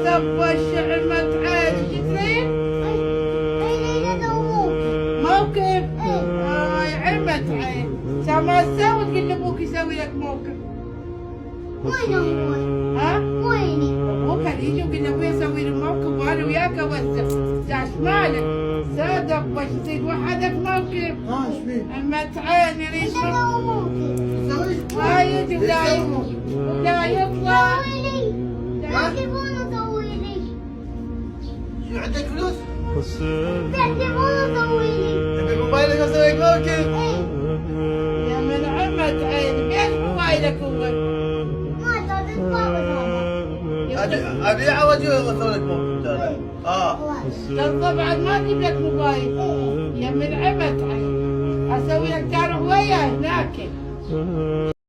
تبى عمت عين جدرين موقف يا عمت عين سما تسوي تقول لابوك يسوي لك موقف. وين هو؟ ها؟ ويني؟ ابوك يجي ويقول لابوي يسوي لي موقف وانا وياك اوزع. جاش مالك؟ صدق باش تصير وحدك موقف. ايش فيه؟ عمت عين يا ريش هاي يجي ولا يطلع. شو عندك فلوس؟ تحسبون موبايلك اسوي موقف. يا من عمت عين بيش موبايلك هو؟ ابيعه واجي اسوي لك موقف. طبعا ما اجيب لك موبايل يا من عمت عين اسوي لك دار هوايه هناك.